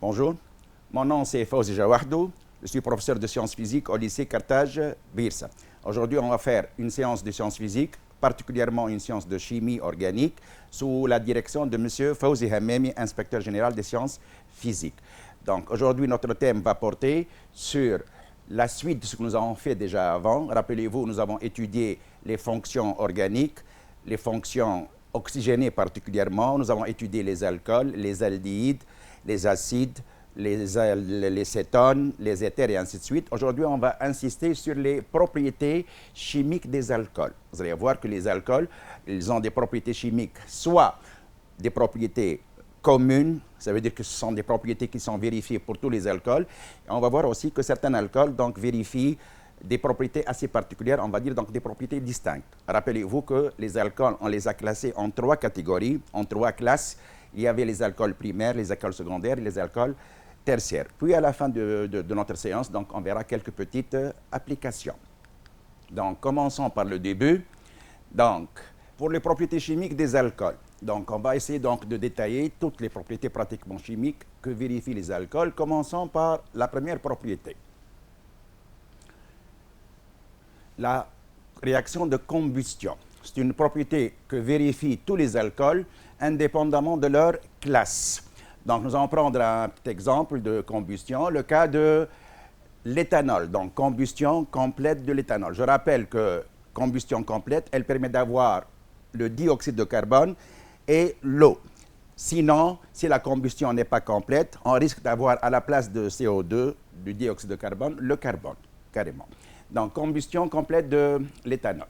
Bonjour, mon nom c'est Fawzi Jawahdou, je suis professeur de sciences physiques au lycée Carthage Birsa. Aujourd'hui, on va faire une séance de sciences physiques, particulièrement une séance de chimie organique, sous la direction de M. Fawzi Hammemi, inspecteur général des sciences physiques. Donc aujourd'hui, notre thème va porter sur la suite de ce que nous avons fait déjà avant. Rappelez-vous, nous avons étudié les fonctions organiques, les fonctions oxygénées particulièrement. Nous avons étudié les alcools, les aldéhydes, les acides, les cétones, les éthers et ainsi de suite. Aujourd'hui, on va insister sur les propriétés chimiques des alcools. Vous allez voir que les alcools, ils ont des propriétés chimiques, soit des propriétés communes, ça veut dire que ce sont des propriétés qui sont vérifiées pour tous les alcools. Et on va voir aussi que certains alcools donc, vérifient des propriétés assez particulières, on va dire donc des propriétés distinctes. Rappelez-vous que les alcools, on les a classés en 3 catégories, en 3 classes. Il y avait les alcools primaires, les alcools secondaires et les alcools tertiaires. Puis à la fin de notre séance, donc, on verra quelques petites applications. Donc commençons par le début. Donc, pour les propriétés chimiques des alcools, donc on va essayer donc de détailler toutes les propriétés pratiquement chimiques que vérifient les alcools. Commençons par la première propriété. La réaction de combustion. C'est une propriété que vérifient tous les alcools indépendamment de leur classe. Donc nous allons prendre un petit exemple de combustion, le cas de l'éthanol, donc combustion complète de l'éthanol. Je rappelle que combustion complète, elle permet d'avoir le dioxyde de carbone et l'eau. Sinon, si la combustion n'est pas complète, on risque d'avoir à la place de CO2, du dioxyde de carbone, le carbone, carrément. Donc, combustion complète de l'éthanol.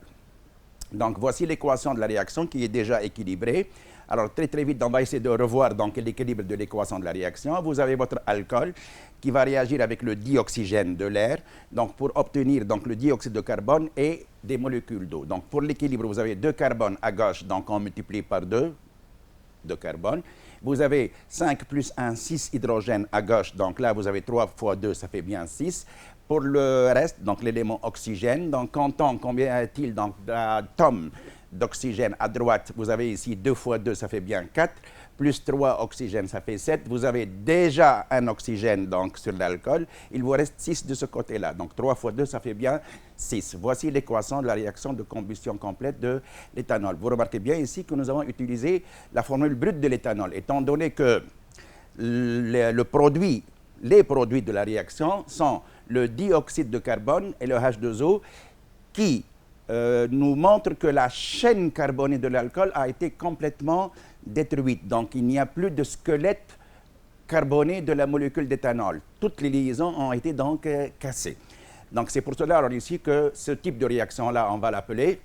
Donc, voici l'équation de la réaction qui est déjà équilibrée. Alors, très vite, on va essayer de revoir donc l'équilibre de l'équation de la réaction. Vous avez votre alcool qui va réagir avec le dioxygène de l'air, donc pour obtenir donc, le dioxyde de carbone et des molécules d'eau. Donc, pour l'équilibre, vous avez 2 carbones à gauche, donc on multiplie par 2 de carbone. Vous avez 5 plus 1, 6 hydrogènes à gauche, donc là, vous avez 3 fois 2, ça fait bien 6. Pour le reste, donc l'élément oxygène, donc comptons combien y a-t-il d'atomes d'oxygène à droite, vous avez ici 2 fois 2, ça fait bien 4, plus 3 oxygènes, ça fait 7. Vous avez déjà un oxygène donc, sur l'alcool, il vous reste 6 de ce côté-là. Donc 3 fois 2, ça fait bien 6. Voici l'équation de la réaction de combustion complète de l'éthanol. Vous remarquez bien ici que nous avons utilisé la formule brute de l'éthanol, étant donné que les produits de la réaction sont le dioxyde de carbone et le H2O qui nous montre que la chaîne carbonée de l'alcool a été complètement détruite. Donc, il n'y a plus de squelette carboné de la molécule d'éthanol. Toutes les liaisons ont été donc cassées. Donc, c'est pour cela alors, ici que ce type de réaction-là, on va l'appeler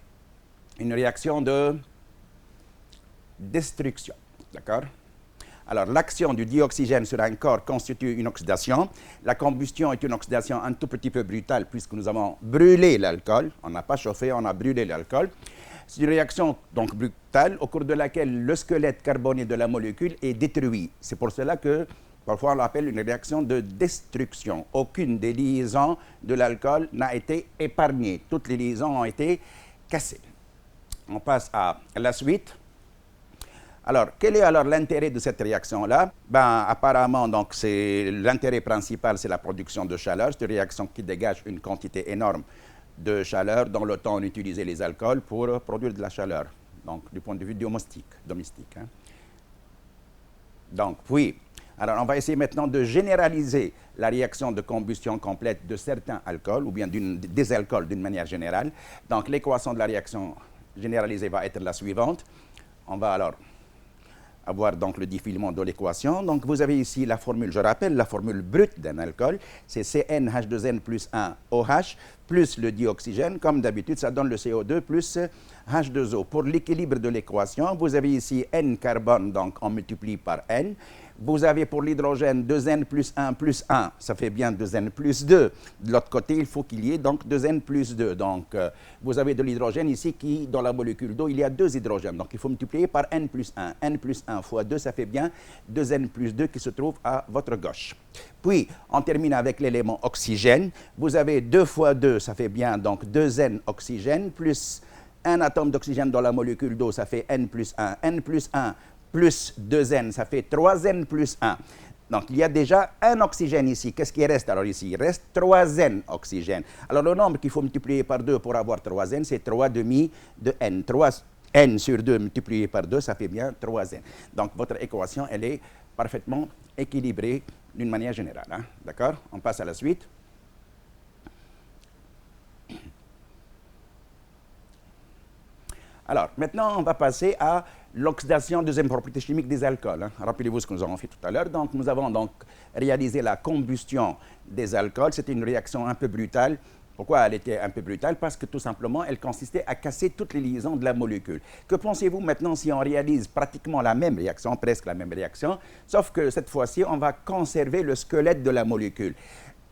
une réaction de destruction. D'accord ? Alors, l'action du dioxygène sur un corps constitue une oxydation. La combustion est une oxydation un tout petit peu brutale puisque nous avons brûlé l'alcool. On n'a pas chauffé, on a brûlé l'alcool. C'est une réaction donc brutale au cours de laquelle le squelette carboné de la molécule est détruit. C'est pour cela que parfois on l'appelle une réaction de destruction. Aucune des liaisons de l'alcool n'a été épargnée. Toutes les liaisons ont été cassées. On passe à la suite. Alors, quel est alors l'intérêt de cette réaction-là? Apparemment, donc, l'intérêt principal, c'est la production de chaleur. C'est une réaction qui dégage une quantité énorme de chaleur. Dans le temps, on utilisait les alcools pour produire de la chaleur, donc du point de vue domestique. Hein. Donc, puis, alors on va essayer maintenant de généraliser la réaction de combustion complète de certains alcools, ou bien des alcools d'une manière générale. Donc, l'équation de la réaction généralisée va être la suivante. On va alors avoir donc le défilement de l'équation. Donc vous avez ici la formule, je rappelle, la formule brute d'un alcool, c'est CnH2n plus 1 OH plus le dioxygène. Comme d'habitude, ça donne le CO2 plus H2O. Pour l'équilibre de l'équation, vous avez ici N carbone, donc on multiplie par N. Vous avez pour l'hydrogène 2N plus 1, ça fait bien 2N plus 2. De l'autre côté, il faut qu'il y ait donc 2N plus 2. Donc, vous avez de l'hydrogène ici qui, dans la molécule d'eau, il y a 2 hydrogènes. Donc, il faut multiplier par N plus 1. N plus 1 fois 2, ça fait bien 2N plus 2 qui se trouve à votre gauche. Puis, on termine avec l'élément oxygène. Vous avez 2 fois 2, ça fait bien donc 2N oxygène, plus un atome d'oxygène dans la molécule d'eau, ça fait N plus 1. N plus 1 plus 2N, ça fait 3N plus 1. Donc, il y a déjà un oxygène ici. Qu'est-ce qui reste alors ici? Il reste 3 N oxygène. Alors, le nombre qu'il faut multiplier par 2 pour avoir 3 N, c'est 3 demi de N. 3 N sur 2 multiplié par 2, ça fait bien 3 N. Donc, votre équation, elle est parfaitement équilibrée d'une manière générale. Hein? D'accord? On passe à la suite. Alors, maintenant, on va passer à l'oxydation, deuxième propriété chimique des alcools. Hein. Rappelez-vous ce que nous avons fait tout à l'heure. Donc, nous avons donc réalisé la combustion des alcools. C'était une réaction un peu brutale. Pourquoi elle était un peu brutale? Parce que tout simplement, elle consistait à casser toutes les liaisons de la molécule. Que pensez-vous maintenant si on réalise pratiquement la même réaction, presque la même réaction, sauf que cette fois-ci, on va conserver le squelette de la molécule?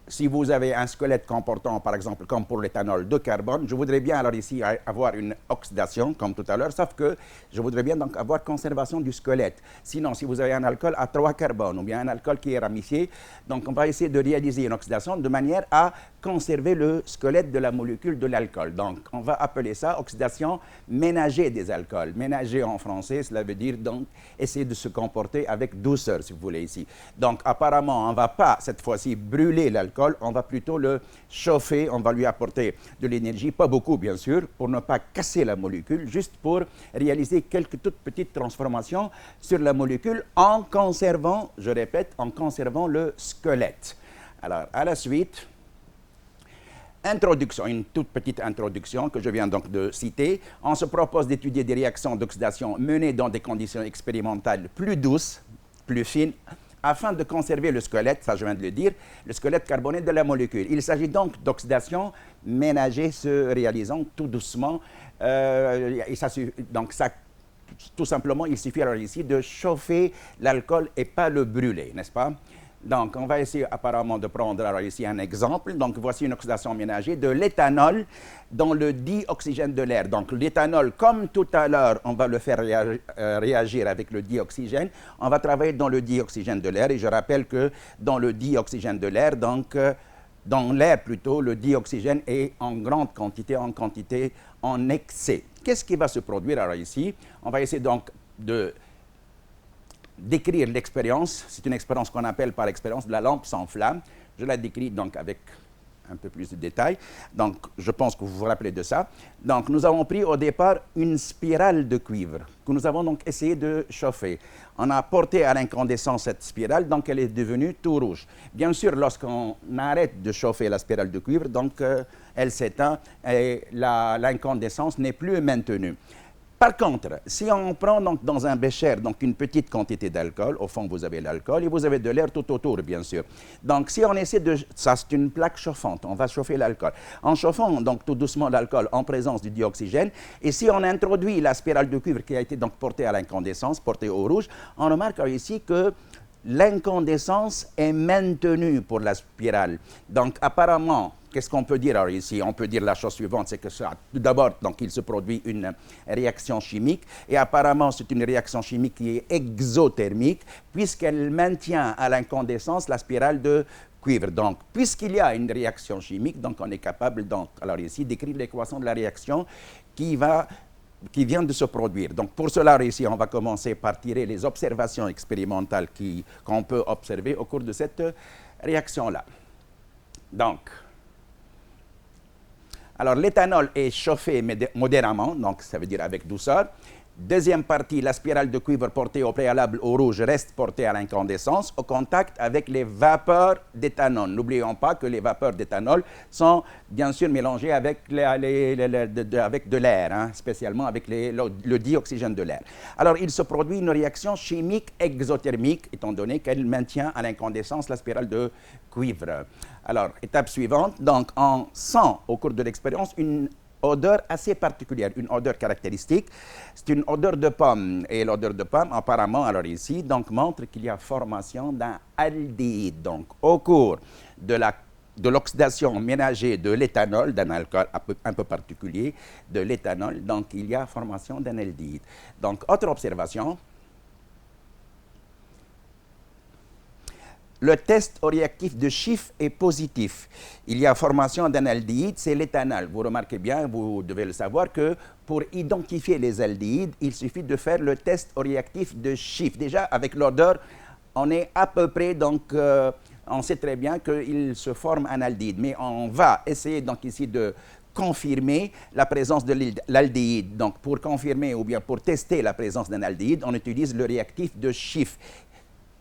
Si vous avez un squelette comportant, par exemple, comme pour l'éthanol, de carbone, je voudrais bien alors ici avoir une oxydation, comme tout à l'heure, sauf que je voudrais bien donc avoir conservation du squelette. Sinon, si vous avez un alcool à 3 carbones ou bien un alcool qui est ramifié, donc on va essayer de réaliser une oxydation de manière à conserver le squelette de la molécule de l'alcool. Donc, on va appeler ça oxydation ménagée des alcools. Ménager en français, cela veut dire donc essayer de se comporter avec douceur, si vous voulez ici. Donc, apparemment, on ne va pas cette fois-ci brûler l'alcool, on va plutôt le chauffer, on va lui apporter de l'énergie, pas beaucoup bien sûr, pour ne pas casser la molécule, juste pour réaliser quelques toutes petites transformations sur la molécule en conservant, je répète, en conservant le squelette. Alors, à la suite, introduction, une toute petite introduction que je viens donc de citer. On se propose d'étudier des réactions d'oxydation menées dans des conditions expérimentales plus douces, plus fines, afin de conserver le squelette, ça je viens de le dire, le squelette carboné de la molécule. Il s'agit donc d'oxydation ménagée se réalisant tout doucement. Donc ça, tout simplement, il suffit alors ici de chauffer l'alcool et pas le brûler, n'est-ce pas? Donc, on va essayer apparemment de prendre alors ici un exemple. Donc, voici une oxydation ménagée de l'éthanol dans le dioxygène de l'air. Donc, l'éthanol, comme tout à l'heure, on va le faire réagir avec le dioxygène. On va travailler dans le dioxygène de l'air. Et je rappelle que dans le dioxygène de l'air, donc, dans l'air plutôt, le dioxygène est en grande quantité, en excès. Qu'est-ce qui va se produire alors ici? On va essayer donc de décrire l'expérience. C'est une expérience qu'on appelle par expérience de la lampe sans flamme. Je la décris donc avec un peu plus de détails. Donc, je pense que vous vous rappelez de ça. Donc, nous avons pris au départ une spirale de cuivre que nous avons donc essayé de chauffer. On a porté à l'incandescence cette spirale, donc elle est devenue tout rouge. Bien sûr, lorsqu'on arrête de chauffer la spirale de cuivre, donc elle s'éteint et l'incandescence n'est plus maintenue. Par contre, si on prend donc dans un bécher donc une petite quantité d'alcool, au fond vous avez l'alcool et vous avez de l'air tout autour bien sûr. Donc si on essaie de... Ça c'est une plaque chauffante, on va chauffer l'alcool. En chauffant donc tout doucement l'alcool en présence du dioxygène, et si on introduit la spirale de cuivre qui a été donc portée à l'incandescence, portée au rouge, on remarque ici que l'incandescence est maintenue pour la spirale. Donc apparemment, qu'est-ce qu'on peut dire alors ici? On peut dire la chose suivante, c'est que tout d'abord, donc, il se produit une réaction chimique, et apparemment, c'est une réaction chimique qui est exothermique, puisqu'elle maintient à l'incandescence la spirale de cuivre. Donc, puisqu'il y a une réaction chimique, donc on est capable, donc, alors ici, d'écrire l'équation de la réaction qui vient de se produire. Donc, pour cela, ici, on va commencer par tirer les observations expérimentales qu'on peut observer au cours de cette réaction-là. Donc, alors, l'éthanol est chauffé modérément, donc ça veut dire avec douceur. Deuxième partie, la spirale de cuivre portée au préalable au rouge reste portée à l'incandescence au contact avec les vapeurs d'éthanol. N'oublions pas que les vapeurs d'éthanol sont bien sûr mélangées avec, avec de l'air, hein, spécialement avec le dioxygène de l'air. Alors, il se produit une réaction chimique exothermique, étant donné qu'elle maintient à l'incandescence la spirale de cuivre. Alors, étape suivante, donc on sent au cours de l'expérience une odeur assez particulière, une odeur caractéristique. C'est une odeur de pomme. Et l'odeur de pomme, apparemment, alors ici, donc, montre qu'il y a formation d'un aldéhyde. Donc, au cours de l'oxydation ménagée de l'éthanol, d'un alcool un peu particulier, de l'éthanol, donc, il y a formation d'un aldéhyde. Donc, autre observation. Le test réactif de Schiff est positif. Il y a formation d'un aldéhyde, c'est l'éthanol. Vous remarquez bien, vous devez le savoir, que pour identifier les aldéhydes, il suffit de faire le test réactif de Schiff. Déjà, avec l'odeur, on est à peu près, donc, on sait très bien qu'il se forme un aldéhyde, mais on va essayer donc ici de confirmer la présence de l'aldéhyde. Donc, pour confirmer ou bien pour tester la présence d'un aldéhyde, on utilise le réactif de Schiff.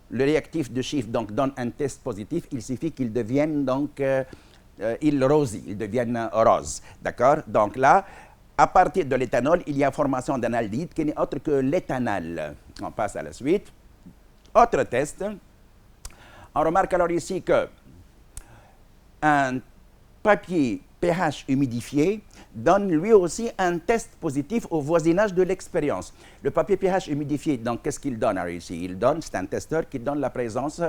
Le réactif de Schiff donc donne un test positif. Il suffit qu'il devienne donc il rosy, il devienne rose, d'accord? Donc là, à partir de l'éthanol, il y a formation d'un aldéhyde qui n'est autre que l'éthanal. On passe à la suite. Autre test. On remarque alors ici que un papier pH humidifié donne lui aussi un test positif au voisinage de l'expérience. Le papier pH humidifié, donc qu'est-ce qu'il donne alors ici? Il donne, c'est un testeur qui donne la présence,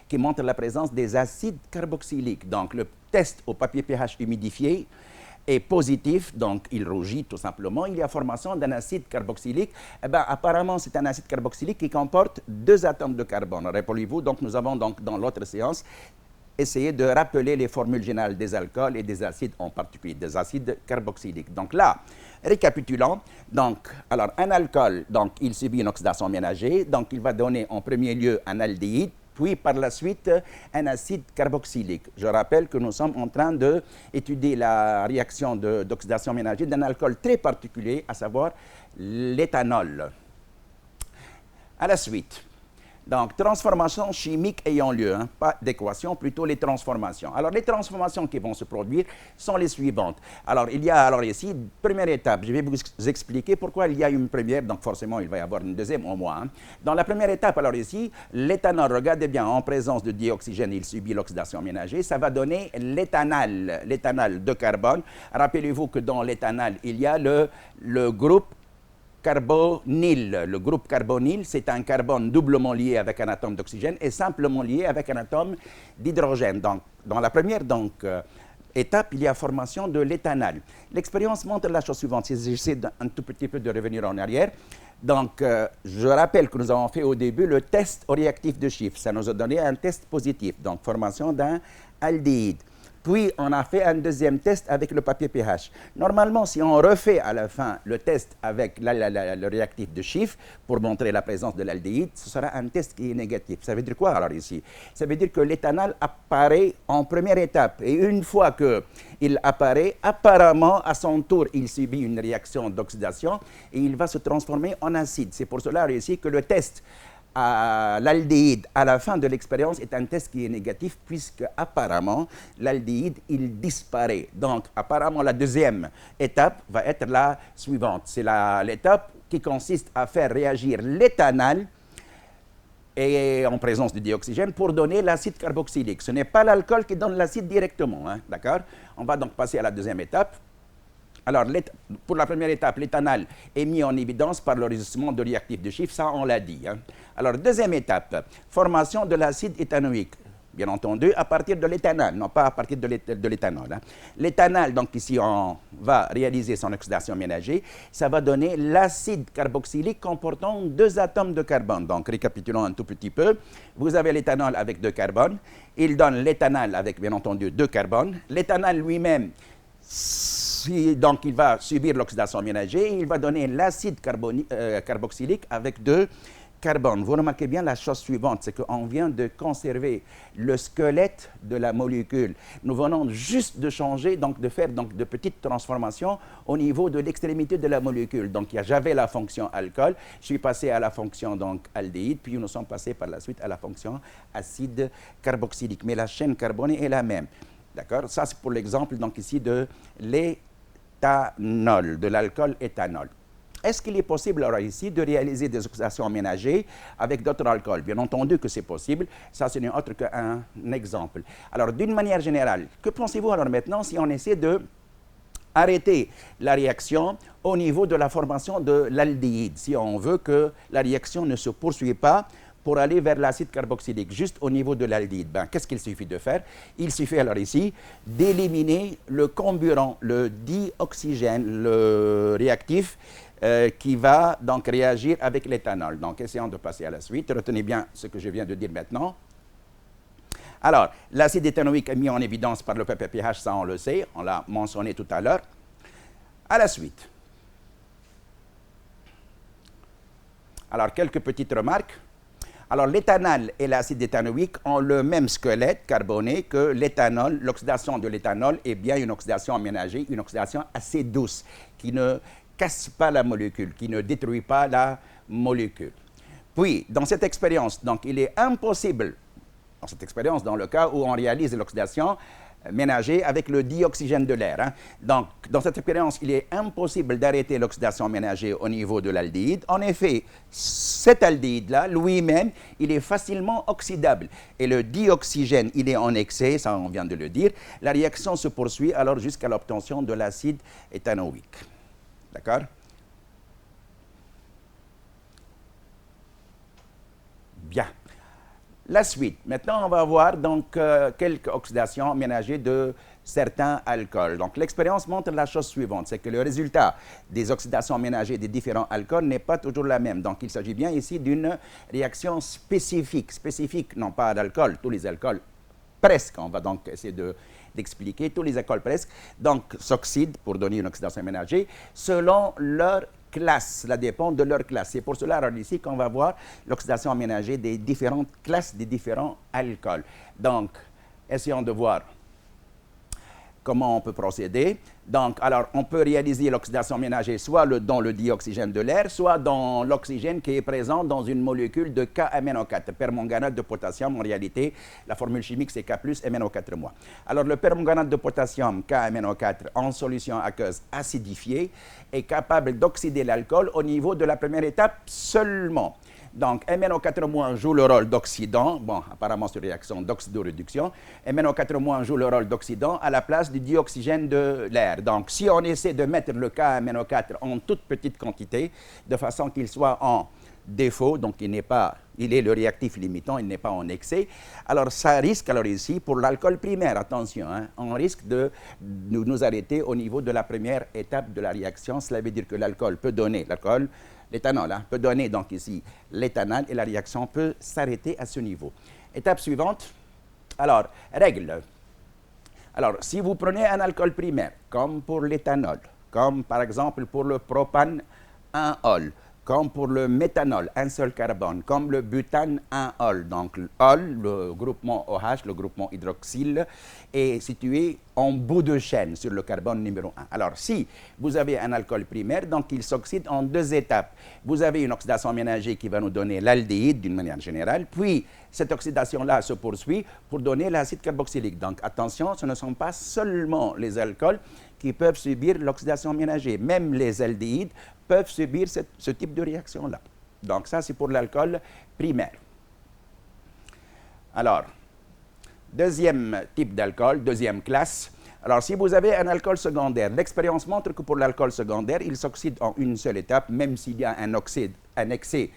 qui montre la présence des acides carboxyliques. Donc le test au papier pH humidifié est positif, donc il rougit tout simplement. Il y a formation d'un acide carboxylique. Eh bien, apparemment, c'est un acide carboxylique qui comporte 2 atomes de carbone. Rappelez-vous, donc nous avons donc dans l'autre séance essayer de rappeler les formules générales des alcools et des acides en particulier, des acides carboxyliques. Donc là, récapitulons. Donc, alors un alcool, donc il subit une oxydation ménagée, donc il va donner en premier lieu un aldéhyde, puis par la suite un acide carboxylique. Je rappelle que nous sommes en train d'étudier la réaction d'oxydation ménagée d'un alcool très particulier, à savoir l'éthanol. À la suite. Donc, transformations chimiques ayant lieu, hein, pas d'équation, plutôt les transformations. Alors, les transformations qui vont se produire sont les suivantes. Alors, il y a alors ici, première étape, je vais vous expliquer pourquoi il y a une première, donc forcément, il va y avoir une deuxième au moins. Hein. Dans la première étape, alors ici, l'éthanol, regardez bien, en présence de dioxygène, il subit l'oxydation ménagée, ça va donner l'éthanal de carbone. Rappelez-vous que dans l'éthanal, il y a le groupe carbonyle. Le groupe carbonyle, c'est un carbone doublement lié avec un atome d'oxygène et simplement lié avec un atome d'hydrogène. Donc, dans la première étape, il y a formation de l'éthanal. L'expérience montre la chose suivante. Si j'essaie un tout petit peu de revenir en arrière. Donc, je rappelle que nous avons fait au début le test au réactif de Schiff. Ça nous a donné un test positif, donc formation d'un aldéhyde. Puis, on a fait un deuxième test avec le papier pH. Normalement, si on refait à la fin le test avec le réactif de Schiff pour montrer la présence de l'aldéhyde, ce sera un test qui est négatif. Ça veut dire quoi alors ici? Ça veut dire que l'éthanal apparaît en première étape. Et une fois qu'il apparaît, apparemment, à son tour, il subit une réaction d'oxydation et il va se transformer en acide. C'est pour cela ici que le test à l'aldéhyde à la fin de l'expérience est un test qui est négatif puisque apparemment l'aldéhyde il disparaît. Donc apparemment la deuxième étape va être la suivante. C'est l'étape qui consiste à faire réagir l'éthanal et en présence de dioxygène pour donner l'acide carboxylique. Ce n'est pas l'alcool qui donne l'acide directement, hein, d'accord? On va donc passer à la deuxième étape. Alors, pour la première étape, l'éthanal est mis en évidence par l'enregistrement de réactifs de Schiff, ça on l'a dit. Hein. Alors, deuxième étape, formation de l'acide éthanoïque, bien entendu, à partir de l'éthanol, non pas à partir de l'éthanol. Hein. L'éthanol, donc ici, on va réaliser son oxydation ménagée, ça va donner l'acide carboxylique comportant 2 atomes de carbone. Donc, récapitulons un tout petit peu. Vous avez l'éthanol avec 2 carbones, il donne l'éthanol avec, bien entendu, 2 carbones. L'éthanol lui-même, donc il va subir l'oxydation ménagée et il va donner l'acide carboxylique avec 2 carbones. Vous remarquez bien la chose suivante, c'est qu'on vient de conserver le squelette de la molécule. Nous venons juste de changer, donc de faire de petites transformations au niveau de l'extrémité de la molécule. Donc j'avais la fonction alcool, je suis passé à la fonction donc aldéhyde, puis nous sommes passés par la suite à la fonction acide carboxylique. Mais la chaîne carbonée est la même. D'accord? Ça, c'est pour l'exemple, donc ici, de l'éthanol, de l'alcool éthanol. Est-ce qu'il est possible, alors ici, de réaliser des oxydations ménagées avec d'autres alcools? Bien entendu que c'est possible. Ça, ce n'est autre qu'un exemple. Alors, d'une manière générale, que pensez-vous alors maintenant si on essaie de arrêter la réaction au niveau de la formation de l'aldéhyde, si on veut que la réaction ne se poursuive pas pour aller vers l'acide carboxylique, juste au niveau de l'aldéhyde. Ben, qu'est-ce qu'il suffit de faire? Il suffit alors ici d'éliminer le comburant, le dioxygène, le réactif, qui va donc réagir avec l'éthanol. Donc, essayons de passer à la suite. Retenez bien ce que je viens de dire maintenant. Alors, l'acide éthanoïque est mis en évidence par le PPPH, ça on le sait, on l'a mentionné tout à l'heure. À la suite. Alors, quelques petites remarques. Alors, l'éthanol et l'acide éthanoïque ont le même squelette carboné que l'éthanol. L'oxydation de l'éthanol est bien une oxydation ménagée, une oxydation assez douce, qui ne casse pas la molécule, qui ne détruit pas la molécule. Puis, dans cette expérience, donc, il est impossible, dans cette expérience, dans le cas où on réalise l'oxydation ménagée avec le dioxygène de l'air. Hein. Donc, dans cette expérience, il est impossible d'arrêter l'oxydation ménagée au niveau de l'aldéhyde. En effet, cet aldéhyde-là, lui-même, il est facilement oxydable. Et le dioxygène, il est en excès, ça on vient de le dire. La réaction se poursuit alors jusqu'à l'obtention de l'acide éthanoïque. D'accord? Bien. La suite. Maintenant, on va voir donc quelques oxydations ménagées de certains alcools. Donc, l'expérience montre la chose suivante, c'est que le résultat des oxydations ménagées des différents alcools n'est pas toujours la même. Donc, il s'agit bien ici d'une réaction spécifique non pas d'alcool, tous les alcools presque, on va donc essayer d'expliquer, tous les alcools presque, donc s'oxydent pour donner une oxydation ménagée selon leur classe, cela dépend de leur classe. C'est pour cela, alors, ici, qu'on va voir l'oxydation ménagée des différentes classes des différents alcools. Donc, essayons de voir comment on peut procéder. Donc, alors, on peut réaliser l'oxydation ménagée soit dans le dioxygène de l'air, soit dans l'oxygène qui est présent dans une molécule de K-MnO4, permanganate de potassium. En réalité, la formule chimique, c'est K plus MnO4-. Alors, le permanganate de potassium, K-MnO4, en solution aqueuse acidifiée, est capable d'oxyder l'alcool au niveau de la première étape seulement. Donc, MnO4- joue le rôle d'oxydant, bon, apparemment c'est une réaction d'oxydoréduction. MnO4- joue le rôle d'oxydant à la place du dioxygène de l'air. Donc, si on essaie de mettre le K-MnO4 en toute petite quantité, de façon qu'il soit en défaut, donc il est le réactif limitant, il n'est pas en excès, alors ça risque, alors ici, pour l'alcool primaire, attention, hein, on risque de nous arrêter au niveau de la première étape de la réaction. Cela veut dire que l'alcool peut donner, l'éthanol peut donner donc ici l'éthanol et la réaction peut s'arrêter à ce niveau. Étape suivante, alors, règle. Alors, si vous prenez un alcool primaire, comme pour l'éthanol, comme par exemple pour le propane 1-ol, comme pour le méthanol, un seul carbone, comme le butane 1-ol. Donc, l'ol, le groupement OH, le groupement hydroxyle, est situé en bout de chaîne sur le carbone numéro 1. Alors, si vous avez un alcool primaire, donc il s'oxyde en deux étapes. Vous avez une oxydation ménagée qui va nous donner l'aldéhyde d'une manière générale, puis cette oxydation-là se poursuit pour donner l'acide carboxylique. Donc, attention, ce ne sont pas seulement les alcools qui peuvent subir l'oxydation ménagée. Même les aldéhydes peuvent subir ce type de réaction-là. Donc, ça, c'est pour l'alcool primaire. Alors, deuxième type d'alcool, deuxième classe. Alors, si vous avez un alcool secondaire, l'expérience montre que pour l'alcool secondaire, il s'oxyde en une seule étape, même s'il y a un excès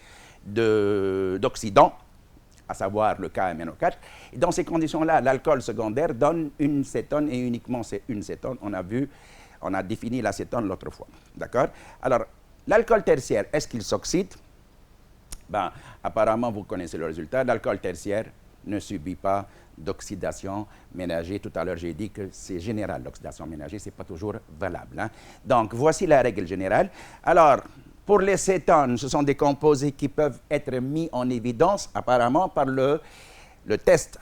d'oxydant, à savoir le KMNO4. Et dans ces conditions-là, l'alcool secondaire donne une cétone et uniquement c'est une cétone. On a défini la cétone l'autre fois. D'accord? Alors, l'alcool tertiaire, est-ce qu'il s'oxyde? Ben, apparemment, vous connaissez le résultat. L'alcool tertiaire ne subit pas d'oxydation ménagée. Tout à l'heure, j'ai dit que c'est général, l'oxydation ménagée, ce n'est pas toujours valable. Hein? Donc, voici la règle générale. Alors, pour les cétones, ce sont des composés qui peuvent être mis en évidence apparemment par le test.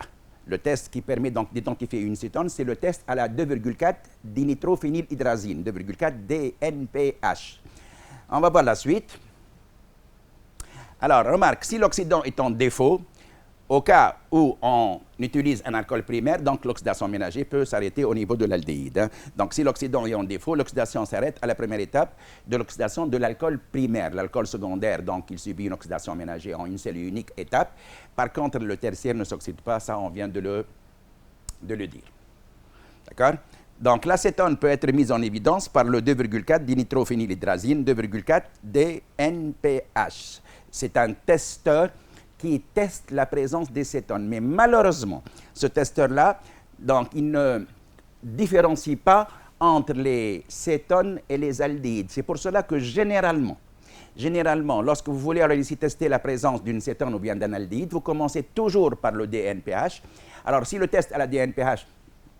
Le test qui permet donc d'identifier une cétone, c'est le test à la 2,4 dinitrophénylhydrazine, 2,4 DNPH. On va voir la suite. Alors, remarque, si l'oxydant est en défaut, au cas où on utilise un alcool primaire, donc l'oxydation ménagée peut s'arrêter au niveau de l'aldéhyde. Hein. Donc, si l'oxydant est en défaut, l'oxydation s'arrête à la première étape de l'oxydation de l'alcool primaire. L'alcool secondaire, donc, il subit une oxydation ménagée en une seule et unique étape. Par contre, le tertiaire ne s'oxyde pas, ça, on vient de le dire. D'accord? Donc, l'acétone peut être mise en évidence par le 2,4 dinitrophénylhydrazine, 2,4 DNPH. C'est un testeur qui teste la présence des cétones. Mais malheureusement, ce testeur-là, donc, il ne différencie pas entre les cétones et les aldéhydes. C'est pour cela que généralement, lorsque vous voulez alors ici tester la présence d'une cétone ou bien d'un aldéhyde, vous commencez toujours par le DNPH. Alors, si le test à la DNPH,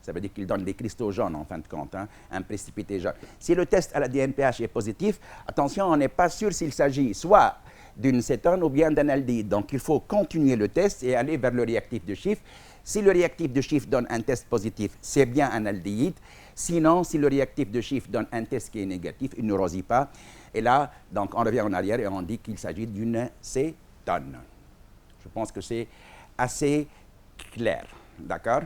ça veut dire qu'il donne des cristaux jaunes en fin de compte, hein, un précipité jaune. Si le test à la DNPH est positif, attention, on n'est pas sûr s'il s'agit soit d'une cétone ou bien d'un aldéhyde. Donc, il faut continuer le test et aller vers le réactif de chiffre. Si le réactif de chiffre donne un test positif, c'est bien un aldéhyde. Sinon, si le réactif de chiffre donne un test qui est négatif, il ne rosit pas. Et là, donc, on revient en arrière et on dit qu'il s'agit d'une cétone. Je pense que c'est assez clair. D'accord?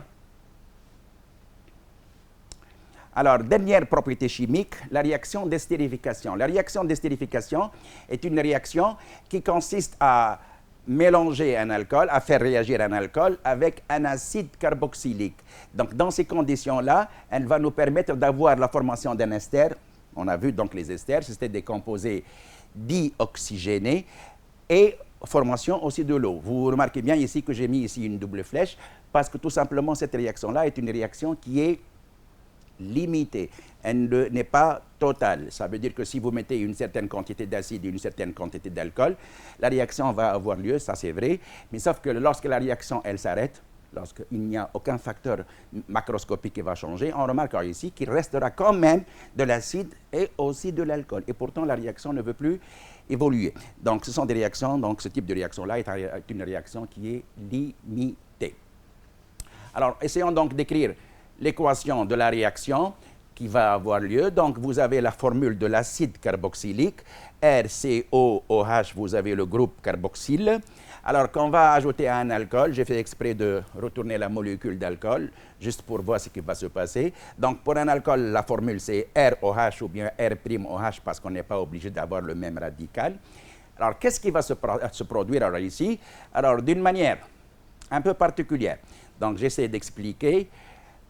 Alors, dernière propriété chimique, la réaction d'estérification. La réaction d'estérification est une réaction qui consiste à mélanger un alcool, à faire réagir un alcool avec un acide carboxylique. Donc, dans ces conditions-là, elle va nous permettre d'avoir la formation d'un ester. On a vu donc les esters, c'était des composés dioxygénés et formation aussi de l'eau. Vous remarquez bien ici que j'ai mis ici une double flèche parce que tout simplement cette réaction-là est une réaction qui est limitée. Elle n'est pas totale. Ça veut dire que si vous mettez une certaine quantité d'acide et une certaine quantité d'alcool, la réaction va avoir lieu, ça c'est vrai, mais sauf que lorsque la réaction, elle s'arrête, lorsqu'il n'y a aucun facteur macroscopique qui va changer, on remarquera ici qu'il restera quand même de l'acide et aussi de l'alcool. Et pourtant, la réaction ne veut plus évoluer. Donc, ce sont des réactions, donc ce type de réaction-là est une réaction qui est limitée. Alors, essayons donc d'écrire l'équation de la réaction qui va avoir lieu. Donc, vous avez la formule de l'acide carboxylique, RCOOH, vous avez le groupe carboxyle. Alors, quand on va ajouter un alcool, j'ai fait exprès de retourner la molécule d'alcool, juste pour voir ce qui va se passer. Donc, pour un alcool, la formule, c'est ROH ou bien R'OH, parce qu'on n'est pas obligé d'avoir le même radical. Alors, qu'est-ce qui va se produire alors ici? Alors, d'une manière un peu particulière. Donc, j'essaie d'expliquer.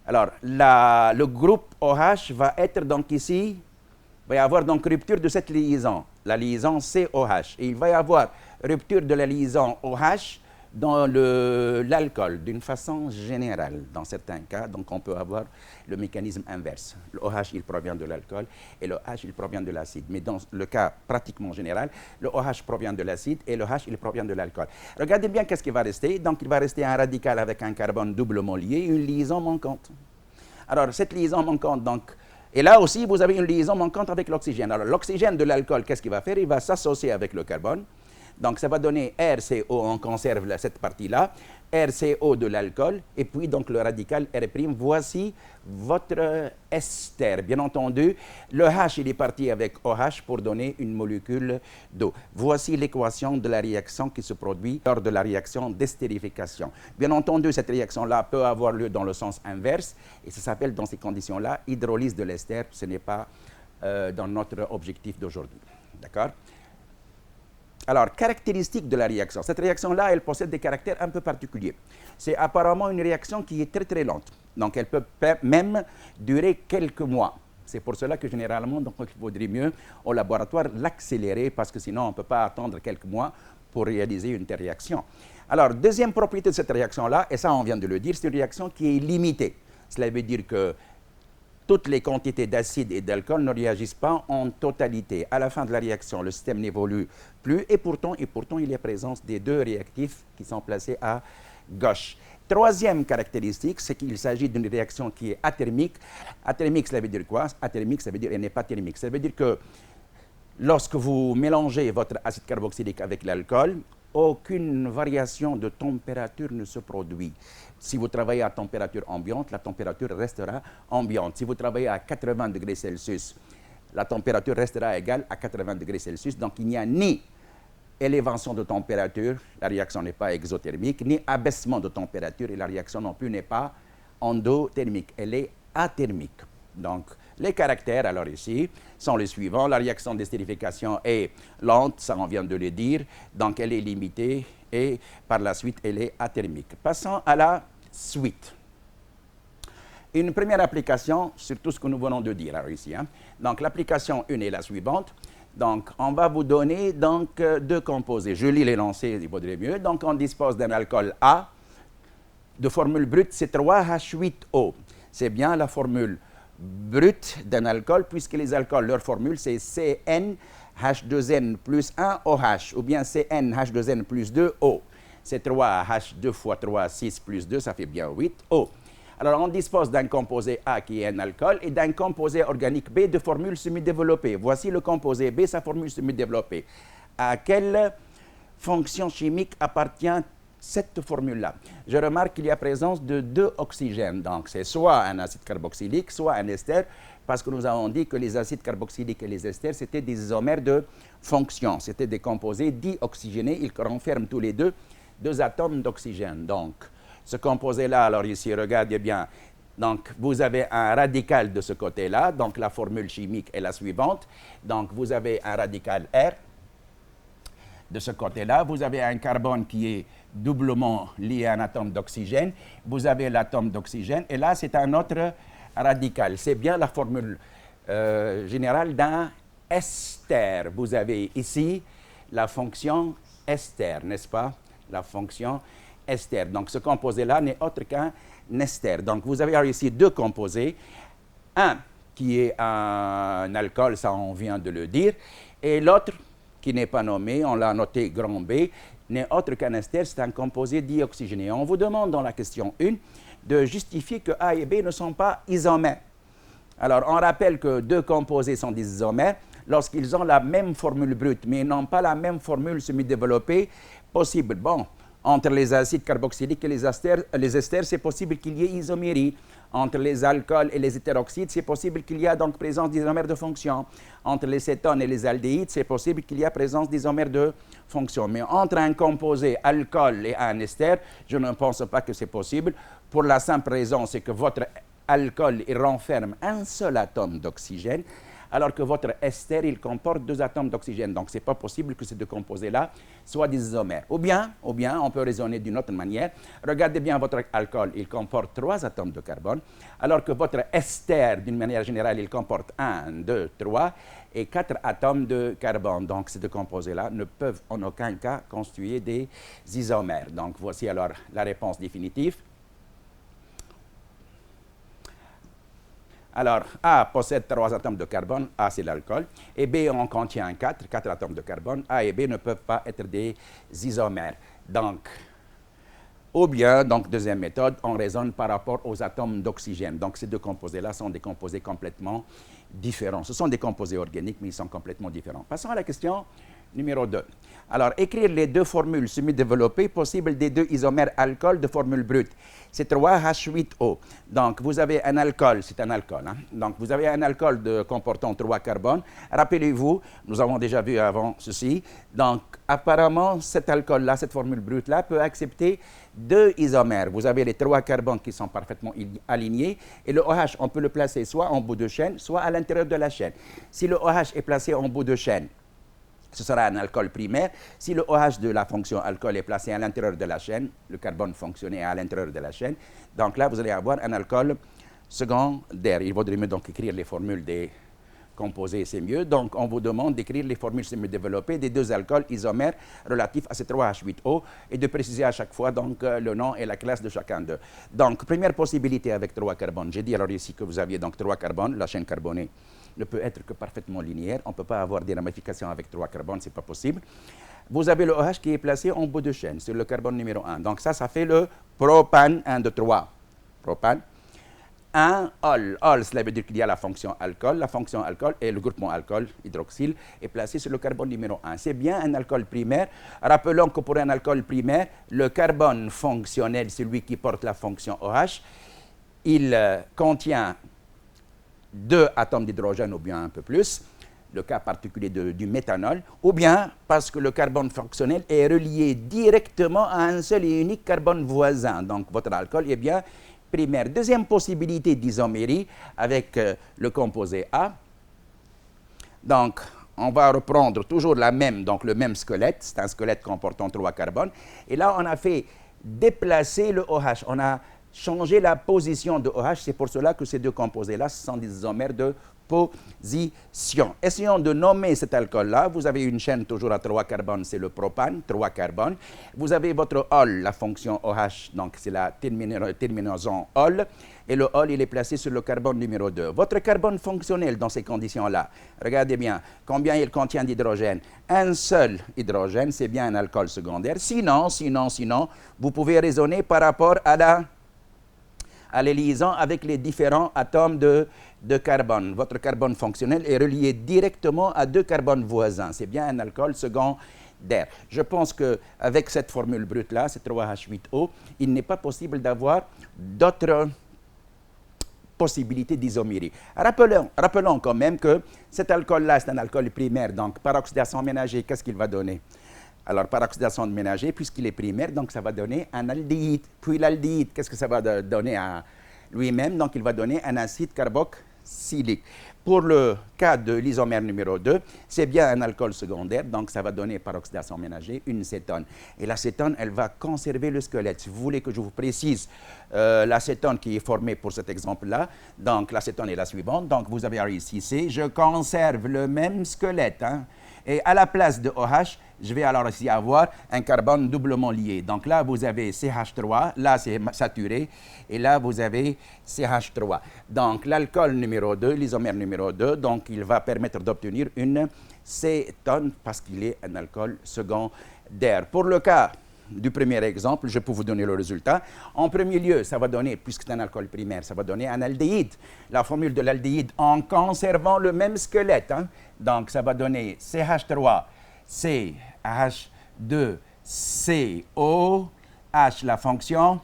Alors, le groupe OH va être donc ici, il va y avoir donc rupture de cette liaison, la liaison COH. Et il va y avoir rupture de la liaison OH dans l'alcool, d'une façon générale. Dans certains cas, donc on peut avoir le mécanisme inverse. Le OH, il provient de l'alcool et le H, il provient de l'acide. Mais dans le cas pratiquement général, le OH provient de l'acide et le H, il provient de l'alcool. Regardez bien qu'est-ce qui va rester. Donc, il va rester un radical avec un carbone doublement lié, une liaison manquante. Alors, cette liaison manquante, donc, et là aussi, vous avez une liaison manquante avec l'oxygène. Alors, l'oxygène de l'alcool, qu'est-ce qu'il va faire? Il va s'associer avec le carbone. Donc, ça va donner RCO, on conserve cette partie-là, RCO de l'alcool, et puis donc le radical R'. Voici votre ester. Bien entendu, le H, il est parti avec OH pour donner une molécule d'eau. Voici l'équation de la réaction qui se produit lors de la réaction d'estérification. Bien entendu, cette réaction-là peut avoir lieu dans le sens inverse, et ça s'appelle dans ces conditions-là hydrolyse de l'ester. Ce n'est pas dans notre objectif d'aujourd'hui. D'accord? Alors, caractéristiques de la réaction. Cette réaction-là, elle possède des caractères un peu particuliers. C'est apparemment une réaction qui est très, très lente. Donc, elle peut même durer quelques mois. C'est pour cela que, généralement, donc, il vaudrait mieux, au laboratoire, l'accélérer, parce que sinon, on ne peut pas attendre quelques mois pour réaliser une telle réaction. Alors, deuxième propriété de cette réaction-là, et ça, on vient de le dire, c'est une réaction qui est limitée. Cela veut dire que toutes les quantités d'acide et d'alcool ne réagissent pas en totalité. À la fin de la réaction, le système n'évolue plus et pourtant, il y a présence des deux réactifs qui sont placés à gauche. Troisième caractéristique, c'est qu'il s'agit d'une réaction qui est athermique. Athermique, cela veut dire quoi? Athermique, ça veut dire qu'elle n'est pas thermique. Ça veut dire que lorsque vous mélangez votre acide carboxylique avec l'alcool, aucune variation de température ne se produit. Si vous travaillez à température ambiante, la température restera ambiante. Si vous travaillez à 80 degrés Celsius, la température restera égale à 80 degrés Celsius. Donc, il n'y a ni élévation de température, la réaction n'est pas exothermique, ni abaissement de température, et la réaction non plus n'est pas endothermique, elle est athermique. Donc, les caractères, alors ici, sont les suivants. La réaction d'estérification est lente, ça on vient de le dire, donc elle est limitée et par la suite, elle est athermique. Passons à la suite. Une première application sur tout ce que nous venons de dire alors ici. Donc, l'application 1 est la suivante. Donc, on va vous donner donc, deux composés. Je lis les lancers, il vaudrait mieux. Donc, on dispose d'un alcool A de formule brute C3H8O. C'est bien la formule brute d'un alcool, puisque les alcools, leur formule, c'est CnH2n plus 1 OH, ou bien CnH2n plus 2 O. C'est 3H2 fois 3, 6 plus 2, ça fait bien 8 O. Alors, on dispose d'un composé A qui est un alcool et d'un composé organique B de formule semi-développée. Voici le composé B, sa formule semi-développée. À quelle fonction chimique appartient cette formule-là? Je remarque qu'il y a présence de 2 oxygènes. Donc, c'est soit un acide carboxylique, soit un ester, parce que nous avons dit que les acides carboxyliques et les esters, c'était des isomères de fonction. C'était des composés dioxygénés. Ils renferment tous les deux 2 atomes d'oxygène. Donc, ce composé-là, alors ici, regardez bien. Donc, vous avez un radical de ce côté-là. Donc, la formule chimique est la suivante. Donc, vous avez un radical R. De ce côté-là, vous avez un carbone qui est doublement lié à un atome d'oxygène. Vous avez l'atome d'oxygène. Et là, c'est un autre radical. C'est bien la formule générale d'un ester. Vous avez ici la fonction ester, n'est-ce pas? La fonction ester. Donc, ce composé-là n'est autre qu'un ester. Donc, vous avez ici 2 composés. Un qui est un alcool, ça on vient de le dire, et l'autre qui n'est pas nommé, on l'a noté grand B, n'est autre qu'un ester, c'est un composé dioxygéné. On vous demande dans la question 1 de justifier que A et B ne sont pas isomères. Alors, on rappelle que 2 composés sont des isomères lorsqu'ils ont la même formule brute, mais n'ont pas la même formule semi-développée possible. Bon, entre les acides carboxyliques et les esters, c'est possible qu'il y ait isomérie. Entre les alcools et les hétéroxydes, c'est possible qu'il y ait donc présence d'isomères de fonction. Entre les cétones et les aldéhydes, c'est possible qu'il y ait présence d'isomères de fonction. Mais entre un composé alcool et un ester, je ne pense pas que c'est possible. Pour la simple raison, c'est que votre alcool, il renferme un seul atome d'oxygène, alors que votre ester, il comporte 2 atomes d'oxygène. Donc, ce n'est pas possible que ces 2 composés-là soient des isomères. Ou bien, on peut raisonner d'une autre manière. Regardez bien votre alcool, il comporte 3 atomes de carbone, alors que votre ester, d'une manière générale, il comporte 1, 2, 3 et 4 atomes de carbone. Donc, ces 2 composés-là ne peuvent en aucun cas constituer des isomères. Donc, voici alors la réponse définitive. Alors, A possède 3 atomes de carbone, A c'est l'alcool, et B en contient 4 atomes de carbone. A et B ne peuvent pas être des isomères. Donc, ou bien, donc deuxième méthode, on raisonne par rapport aux atomes d'oxygène. Donc, ces 2 composés-là sont des composés complètement différents. Ce sont des composés organiques, mais ils sont complètement différents. Passons à la question numéro 2. Alors, écrire les 2 formules semi-développées possibles des 2 isomères alcool de formule brute. C'est 3H8O. Donc, vous avez un alcool, c'est un alcool. Hein? Donc, vous avez un alcool comportant 3 carbones. Rappelez-vous, nous avons déjà vu avant ceci. Donc, apparemment, cet alcool-là, cette formule brute-là, peut accepter 2 isomères. Vous avez les 3 carbones qui sont parfaitement alignés. Et le OH, on peut le placer soit en bout de chaîne, soit à l'intérieur de la chaîne. Si le OH est placé en bout de chaîne, ce sera un alcool primaire. Si le OH de la fonction alcool est placé à l'intérieur de la chaîne, le carbone fonctionnait à l'intérieur de la chaîne, donc là, vous allez avoir un alcool secondaire. Il vaudrait mieux donc écrire les formules des composés, c'est mieux. Donc, on vous demande d'écrire les formules semi-développées des 2 alcools isomères relatifs à ces 3H8O et de préciser à chaque fois donc, le nom et la classe de chacun d'eux. Donc, première possibilité avec 3 carbones. J'ai dit alors ici que vous aviez donc 3 carbones, la chaîne carbonée ne peut être que parfaitement linéaire. On ne peut pas avoir des ramifications avec 3 carbones, ce n'est pas possible. Vous avez le OH qui est placé en bout de chaîne, sur le carbone numéro 1. Donc ça fait le propane 1, 2, 3. Propane. 1, ol. Ol, cela veut dire qu'il y a la fonction alcool. La fonction alcool et le groupement alcool, hydroxyle, est placé sur le carbone numéro 1. C'est bien un alcool primaire. Rappelons que pour un alcool primaire, le carbone fonctionnel, celui qui porte la fonction OH, il contient 2 atomes d'hydrogène ou bien un peu plus, le cas particulier du méthanol, ou bien parce que le carbone fonctionnel est relié directement à un seul et unique carbone voisin. Donc, votre alcool est bien primaire. Deuxième possibilité d'isomérie avec le composé A. Donc, on va reprendre toujours le même squelette. C'est un squelette comportant 3 carbones. Et là, on a fait déplacer le OH. On a changé la position de OH. C'est pour cela que ces 2 composés-là sont des isomères de position. Essayons de nommer cet alcool-là. Vous avez une chaîne toujours à 3 carbones, c'est le propane, 3 carbones. Vous avez votre ol, la fonction OH, donc c'est la terminaison ol. Et le ol, il est placé sur le carbone numéro 2. Votre carbone fonctionnel dans ces conditions-là, regardez bien, combien il contient d'hydrogène? Un seul hydrogène, c'est bien un alcool secondaire. Sinon, vous pouvez raisonner par rapport à à les liaisons avec les différents atomes de carbone. Votre carbone fonctionnel est relié directement à deux carbones voisins. C'est bien un alcool secondaire. Je pense qu'avec cette formule brute-là, c'est 3H8O, il n'est pas possible d'avoir d'autres possibilités d'isomérie. Rappelons quand même que cet alcool-là, c'est un alcool primaire. Donc, par oxydation ménagée, qu'est-ce qu'il va donner? Alors, par oxydation ménagée, puisqu'il est primaire, donc ça va donner un aldéhyde. Puis l'aldéhyde, qu'est-ce que ça va donner à lui-même? Donc, il va donner un acide carboxylique. Pour le cas de l'isomère numéro 2, c'est bien un alcool secondaire, donc ça va donner par oxydation ménagée une cétone. Et l'acétone, elle va conserver le squelette. Si vous voulez que je vous précise l'acétone qui est formée pour cet exemple-là, donc l'acétone est la suivante. Donc vous avez ici C, je conserve le même squelette. Hein, et à la place de OH, je vais alors ici avoir un carbone doublement lié. Donc là, vous avez CH3, là c'est saturé, et là vous avez CH3. Donc l'alcool numéro 2, l'isomère numéro 2, donc il va permettre d'obtenir une cétone parce qu'il est un alcool secondaire. Pour le cas du premier exemple, je peux vous donner le résultat. En premier lieu, ça va donner, puisque c'est un alcool primaire, ça va donner un aldéhyde. La formule de l'aldéhyde en conservant le même squelette. Hein. Donc ça va donner CH3, CH2, CO, H, la fonction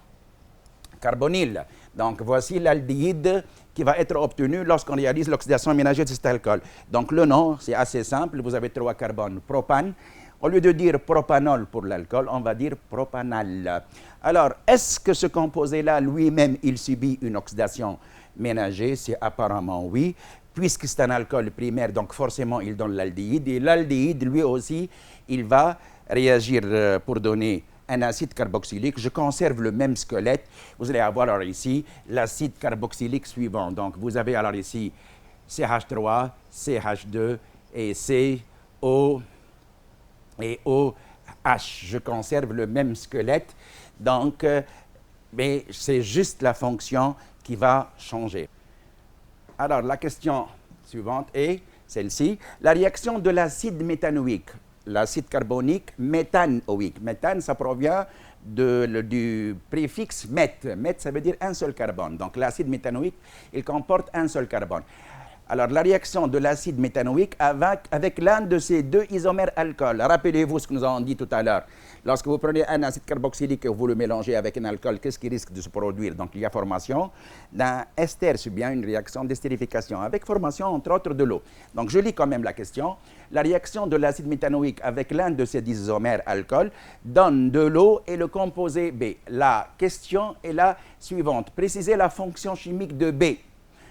carbonyle. Donc voici l'aldéhyde qui va être obtenu lorsqu'on réalise l'oxydation ménagère de cet alcool. Donc le nom, c'est assez simple, vous avez 3 carbones propane. Au lieu de dire propanol pour l'alcool, on va dire propanal. Alors, est-ce que ce composé-là, lui-même, il subit une oxydation ménagée? C'est apparemment oui, puisque c'est un alcool primaire, donc forcément, il donne l'aldéhyde. Et l'aldéhyde, lui aussi, il va réagir pour donner un acide carboxylique. Je conserve le même squelette. Vous allez avoir alors ici l'acide carboxylique suivant. Donc, vous avez alors ici CH3, CH2 et CO et OH. Je conserve le même squelette, donc, mais c'est juste la fonction qui va changer. Alors, la question suivante est celle-ci. La réaction de l'acide méthanoïque, l'acide carbonique méthanoïque. Méthane, ça provient du préfixe meth. Meth, ça veut dire un seul carbone. Donc, l'acide méthanoïque, il comporte un seul carbone. Alors, la réaction de l'acide méthanoïque avec l'un de ces deux isomères alcool. Rappelez-vous ce que nous avons dit tout à l'heure. Lorsque vous prenez un acide carboxylique et vous le mélangez avec un alcool, qu'est-ce qui risque de se produire? Donc, il y a formation d'un ester, c'est bien une réaction d'estérification, avec formation, entre autres, de l'eau. Donc, je lis quand même la question. La réaction de l'acide méthanoïque avec l'un de ces isomères alcool donne de l'eau et le composé B. La question est la suivante. Précisez la fonction chimique de B.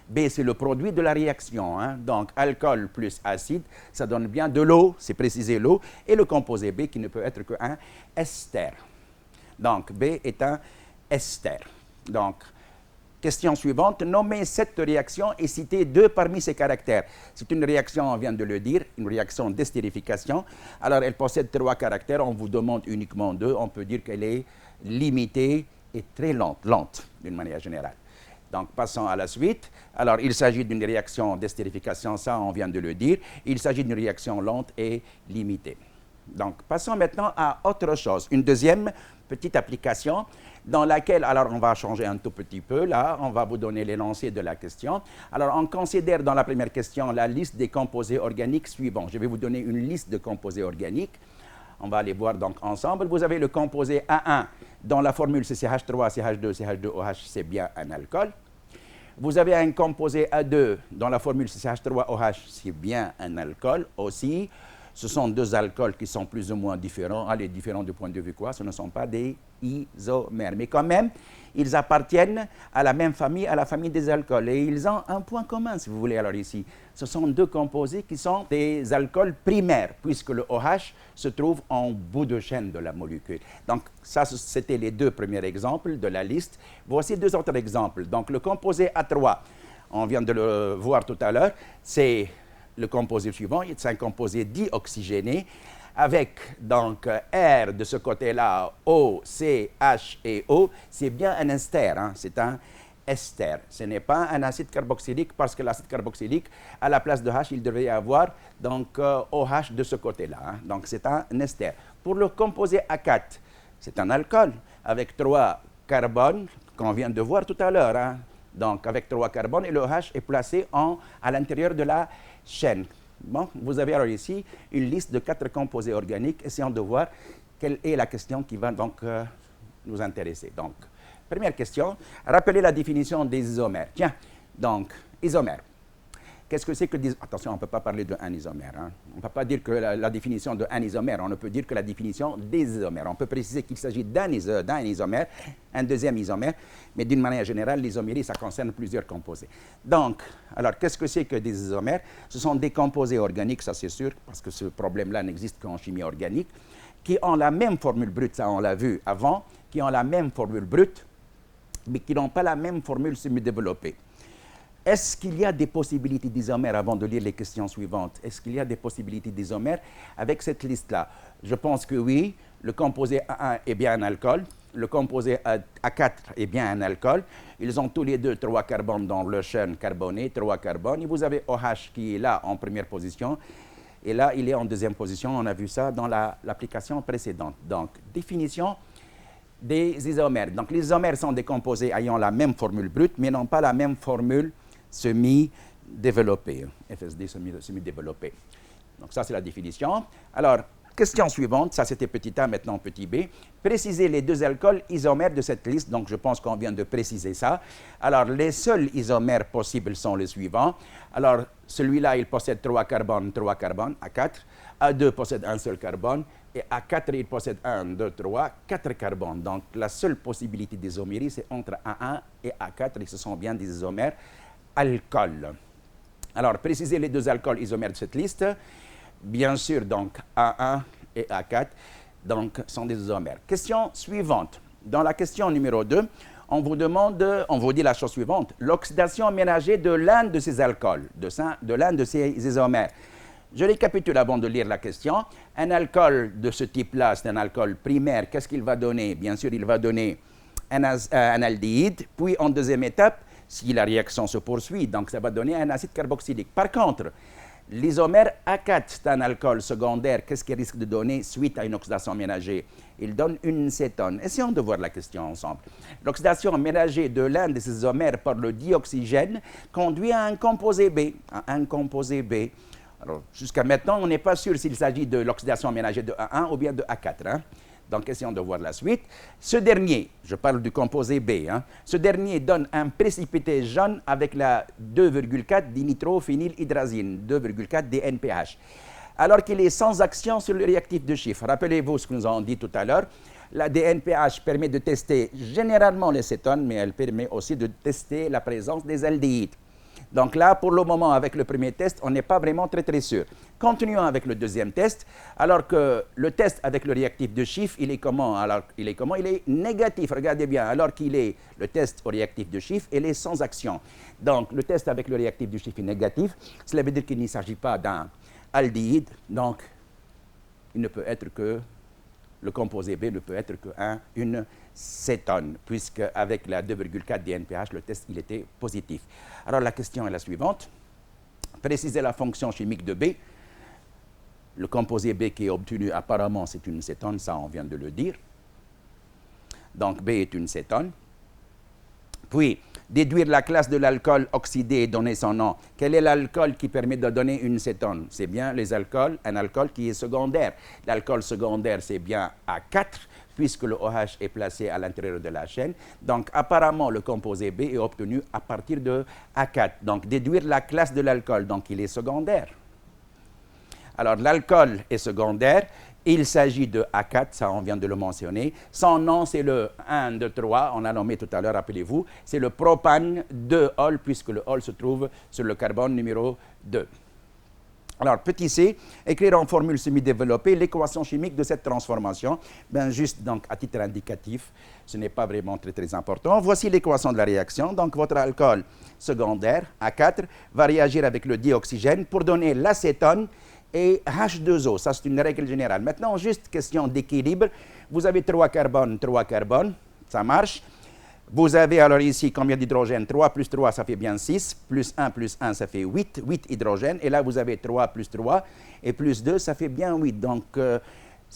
B, c'est le produit de la réaction. Hein? Donc, alcool plus acide, ça donne bien de l'eau, c'est précisé l'eau, et le composé B qui ne peut être qu'un ester. Donc, B est un ester. Donc, question suivante, nommez cette réaction et citez 2 parmi ses caractères. C'est une réaction, on vient de le dire, une réaction d'estérification. Alors, elle possède 3 caractères, on vous demande uniquement 2. On peut dire qu'elle est limitée et très lente d'une manière générale. Donc, passons à la suite. Alors, il s'agit d'une réaction d'estérification, ça, on vient de le dire. Il s'agit d'une réaction lente et limitée. Donc, passons maintenant à autre chose. Une deuxième petite application dans laquelle, alors, on va changer un tout petit peu. Là, on va vous donner l'énoncé de la question. Alors, on considère dans la première question la liste des composés organiques suivants. Je vais vous donner une liste de composés organiques. On va les voir donc ensemble. Vous avez le composé A1, dont la formule c'est CH3, CH2, CH2OH, c'est bien un alcool. Vous avez un composé A2 dont la formule c'est CH3OH, c'est bien un alcool aussi. Ce sont 2 alcools qui sont plus ou moins différents. Allez, différents du point de vue quoi? Ce ne sont pas des isomères. Mais quand même, ils appartiennent à la même famille, à la famille des alcools. Et ils ont un point commun, si vous voulez, alors ici. Ce sont 2 composés qui sont des alcools primaires, puisque le OH se trouve en bout de chaîne de la molécule. Donc, ça, c'était les 2 premiers exemples de la liste. Voici 2 autres exemples. Donc, le composé A3, on vient de le voir tout à l'heure, c'est le composé suivant, c'est un composé dioxygéné avec donc R de ce côté-là, O, C, H et O, c'est bien un ester, hein, c'est un ester. Ce n'est pas un acide carboxylique parce que l'acide carboxylique, à la place de H, il devrait y avoir donc OH de ce côté-là. Hein, donc c'est un ester. Pour le composé A4, c'est un alcool avec 3 carbones qu'on vient de voir tout à l'heure, hein. Donc, avec 3 carbones, et le H est placé à l'intérieur de la chaîne. Bon, vous avez alors ici une liste de 4 composés organiques. Essayons de voir quelle est la question qui va donc nous intéresser. Donc, première question, rappelez la définition des isomères. Tiens, donc, isomère. Qu'est-ce que c'est que des... Attention, on ne peut pas parler d'un isomère. Hein. On ne peut pas dire que la définition d'un isomère, on ne peut dire que la définition des isomères. On peut préciser qu'il s'agit d'un isomère, un deuxième isomère, mais d'une manière générale, l'isomérie, ça concerne plusieurs composés. Donc, alors, qu'est-ce que c'est que des isomères? Ce sont des composés organiques, ça c'est sûr, parce que ce problème-là n'existe qu'en chimie organique, qui ont la même formule brute, ça on l'a vu avant, qui ont la même formule brute, mais qui n'ont pas la même formule semi-développée. Est-ce qu'il y a des possibilités d'isomères, avant de lire les questions suivantes, est-ce qu'il y a des possibilités d'isomères avec cette liste-là? Je pense que oui. Le composé A1 est bien un alcool. Le composé A4 est bien un alcool. Ils ont tous les deux 3 carbones dans le chaîne carboné, 3 carbones. Et vous avez OH qui est là en première position. Et là, il est en deuxième position. On a vu ça dans l'application précédente. Donc, définition des isomères. Donc, les isomères sont des composés ayant la même formule brute, mais non pas la même formule semi-développé, FSD semi-développé. Donc ça, c'est la définition. Alors, question suivante, ça c'était petit a, maintenant petit b. Précisez les 2 alcools isomères de cette liste. Donc, je pense qu'on vient de préciser ça. Alors, les seuls isomères possibles sont les suivants. Alors, celui-là, il possède 3 carbones, A4. A2 possède un seul carbone. Et A4, il possède 1, 2, 3, 4 carbones. Donc, la seule possibilité d'isomérie, c'est entre A1 et A4, et ce sont bien des isomères alcool. Alors, précisez les 2 alcools isomères de cette liste. Bien sûr, donc, A1 et A4 donc, sont des isomères. Question suivante. Dans la question numéro 2, on vous dit la chose suivante. L'oxydation ménagée de l'un de ces alcools, de l'un de ces isomères. Je récapitule avant de lire la question. Un alcool de ce type-là, c'est un alcool primaire. Qu'est-ce qu'il va donner? Bien sûr, il va donner un aldéhyde. Puis, en deuxième étape, si la réaction se poursuit, donc ça va donner un acide carboxylique. Par contre, l'isomère A4, c'est un alcool secondaire. Qu'est-ce qu'il risque de donner suite à une oxydation ménagée? Il donne une cétone. Essayons de voir la question ensemble. L'oxydation ménagée de l'un de ces isomères par le dioxygène conduit à un composé B. Alors, jusqu'à maintenant, on n'est pas sûr s'il s'agit de l'oxydation ménagée de A1 ou bien de A4. Hein? Donc, essayons de voir la suite. Ce dernier, je parle du composé B, hein, ce dernier donne un précipité jaune avec la 2,4 dinitrophénylhydrazine, 2,4 DNPH, alors qu'il est sans action sur le réactif de Schiff. Rappelez-vous ce que nous avons dit tout à l'heure. La DNPH permet de tester généralement les cétones, mais elle permet aussi de tester la présence des aldéhydes. Donc là, pour le moment, avec le premier test, on n'est pas vraiment très sûr. Continuons avec le deuxième test. Alors que le test avec le réactif de Schiff, il est comment? Il est négatif, regardez bien. Alors qu'il est le test au réactif de Schiff, il est sans action. Donc, le test avec le réactif de Schiff est négatif. Cela veut dire qu'il ne s'agit pas d'un aldéhyde. Donc, il ne peut être que... Le composé B ne peut être qu'une cétone, puisque avec la 2,4 DNPH, le test il était positif. Alors la question est la suivante. Précisez la fonction chimique de B. Le composé B qui est obtenu apparemment, c'est une cétone, ça on vient de le dire. Donc B est une cétone. Puis, déduire la classe de l'alcool oxydé et donner son nom. Quel est l'alcool qui permet de donner une cétone? C'est bien un alcool qui est secondaire. L'alcool secondaire, c'est bien A4, puisque le OH est placé à l'intérieur de la chaîne. Donc, apparemment, le composé B est obtenu à partir de A4. Donc, déduire la classe de l'alcool. Donc, il est secondaire. Alors, l'alcool est secondaire. Il s'agit de A4, ça on vient de le mentionner. Son nom, c'est le 1, 2, 3, on a nommé tout à l'heure, rappelez-vous. C'est le propane 2-ol, puisque le ol se trouve sur le carbone numéro 2. Alors, petit c, écrire en formule semi-développée l'équation chimique de cette transformation. Ben, juste donc, à titre indicatif, ce n'est pas vraiment très important. Voici l'équation de la réaction. Donc, votre alcool secondaire, A4, va réagir avec le dioxygène pour donner l'acétone et H2O. Ça, c'est une règle générale. Maintenant, juste question d'équilibre. Vous avez 3 carbones, ça marche. Vous avez alors ici combien d'hydrogènes? 3 plus 3, ça fait bien 6. Plus 1, ça fait 8 hydrogènes. Et là, vous avez 3 plus 3 et plus 2, ça fait bien 8. Donc,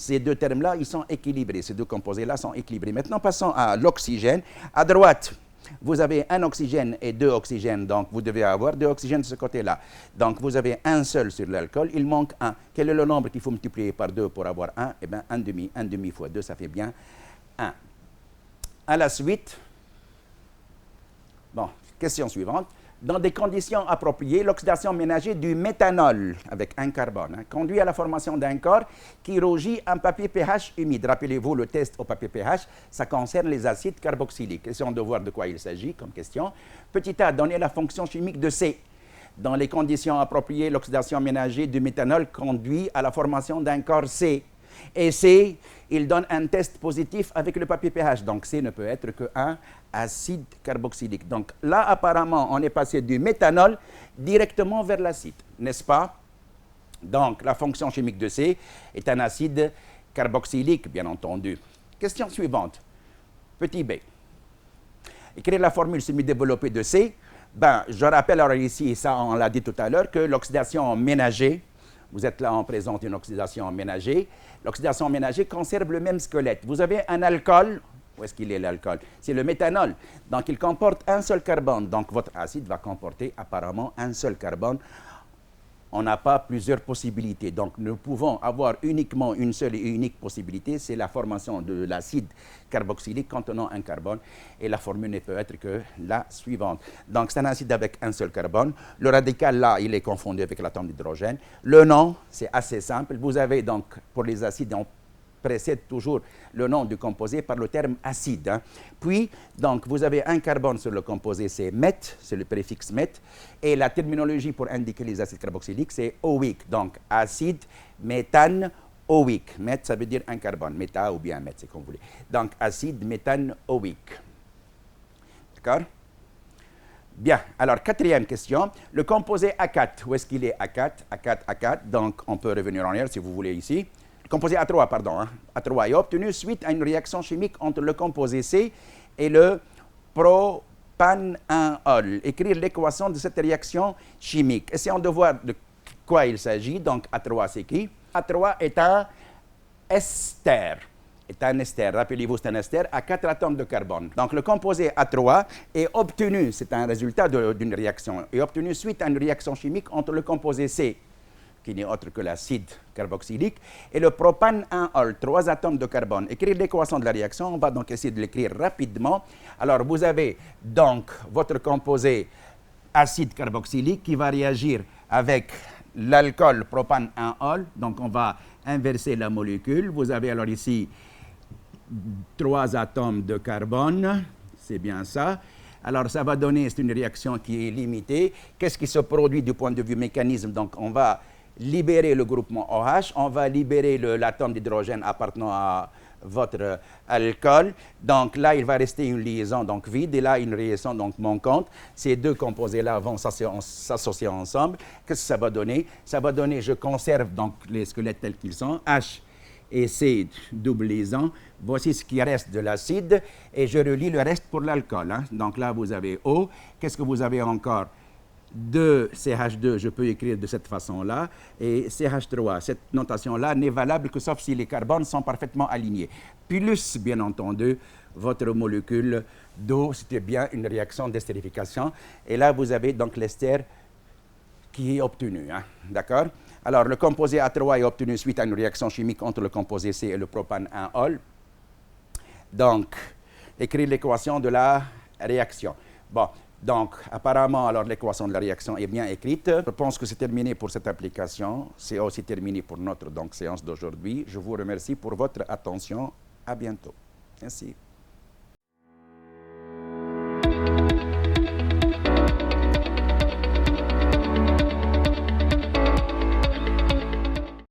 Ces deux termes-là, ils sont équilibrés. Ces deux composés-là sont équilibrés. Maintenant, passons à l'oxygène. À droite, vous avez un oxygène et deux oxygènes, donc vous devez avoir deux oxygènes de ce côté-là. Donc vous avez un seul sur l'alcool, il manque un. Quel est le nombre qu'il faut multiplier par 2 pour avoir 1? Eh bien, 1,5. 1,5 fois 2, ça fait bien 1. À la suite, bon, question suivante. Dans des conditions appropriées, l'oxydation ménagée du méthanol avec un carbone conduit à la formation d'un corps qui rougit un papier pH humide. Rappelez-vous, le test au papier pH, ça concerne les acides carboxyliques. Essayons de voir de quoi il s'agit comme question. Petit a, donner la fonction chimique de C. Dans les conditions appropriées, l'oxydation ménagée du méthanol conduit à la formation d'un corps C. Et C, il donne un test positif avec le papier pH. Donc C ne peut être qu'un acide carboxylique. Donc là, apparemment, on est passé du méthanol directement vers l'acide, n'est-ce pas? Donc la fonction chimique de C est un acide carboxylique, bien entendu. Question suivante. Petit b. Écrire la formule semi-développée de C. Ben, je rappelle alors ici, et ça on l'a dit tout à l'heure, que l'oxydation ménagée, vous êtes là en présence d'une oxydation ménagée. L'oxydation ménagée conserve le même squelette. Vous avez un alcool. Où est-ce qu'il est l'alcool? C'est le méthanol. Donc, il comporte un seul carbone. Donc, votre acide va comporter apparemment un seul carbone. On n'a pas plusieurs possibilités. Donc, nous pouvons avoir uniquement une seule et unique possibilité. C'est la formation de l'acide carboxylique contenant un carbone. Et la formule ne peut être que la suivante. Donc, c'est un acide avec un seul carbone. Le radical, là, il est confondu avec l'atome d'hydrogène. Le nom, c'est assez simple. Vous avez donc, pour les acides, on précède toujours le nom du composé par le terme acide. Puis, donc, vous avez un carbone sur le composé, c'est meth, c'est le préfixe meth, et la terminologie pour indiquer les acides carboxyliques, c'est oïque, donc acide, méthane, oïque. Meth, ça veut dire un carbone, méta ou bien meth, c'est comme vous voulez. Donc, acide, méthane, oïque. D'accord? Bien, alors, quatrième question. Le composé A4, où est-ce qu'il est A4? A4, A4, donc on peut revenir en arrière si vous voulez ici. Le composé A3, pardon, A3 est obtenu suite à une réaction chimique entre le composé C et le propanol. Écrire l'équation de cette réaction chimique. Essayons de voir de quoi il s'agit. Donc, A3, c'est qui? A3 est un ester. Rappelez-vous, c'est un ester à 4 atomes de carbone. Donc, le composé A3 est obtenu, c'est un résultat d'une réaction, est obtenu suite à une réaction chimique entre le composé C, qui n'est autre que l'acide carboxylique, et le propanol, 3 atomes de carbone. Écrire l'équation de la réaction, on va donc essayer de l'écrire rapidement. Alors, vous avez donc votre composé acide carboxylique qui va réagir avec l'alcool propanol. Donc, on va inverser la molécule. Vous avez alors ici 3 atomes de carbone, c'est bien ça. Alors, ça va donner, c'est une réaction qui est limitée. Qu'est-ce qui se produit du point de vue mécanisme? Donc, on va libérer le groupement OH, on va libérer l'atome d'hydrogène appartenant à votre alcool. Donc là, il va rester une liaison donc vide et là, une liaison donc manquante. Ces deux composés-là vont s'associer ensemble. Qu'est-ce que ça va donner? Ça va donner, je conserve donc les squelettes tels qu'ils sont, H et C, double liaison. Voici ce qui reste de l'acide et je relis le reste pour l'alcool. Donc là, vous avez O. Qu'est-ce que vous avez encore? 2 CH2, je peux écrire de cette façon-là, et CH3. Cette notation-là n'est valable que sauf si les carbones sont parfaitement alignés. Plus, bien entendu, votre molécule d'eau, c'était bien une réaction d'estérification. Et là, vous avez donc l'ester qui est obtenu. D'accord? Alors, le composé A3 est obtenu suite à une réaction chimique entre le composé C et le propanol. Donc, écrire l'équation de la réaction. Bon. Donc, apparemment, alors l'équation de la réaction est bien écrite. Je pense que c'est terminé pour cette application. C'est aussi terminé pour notre séance d'aujourd'hui. Je vous remercie pour votre attention. À bientôt. Merci.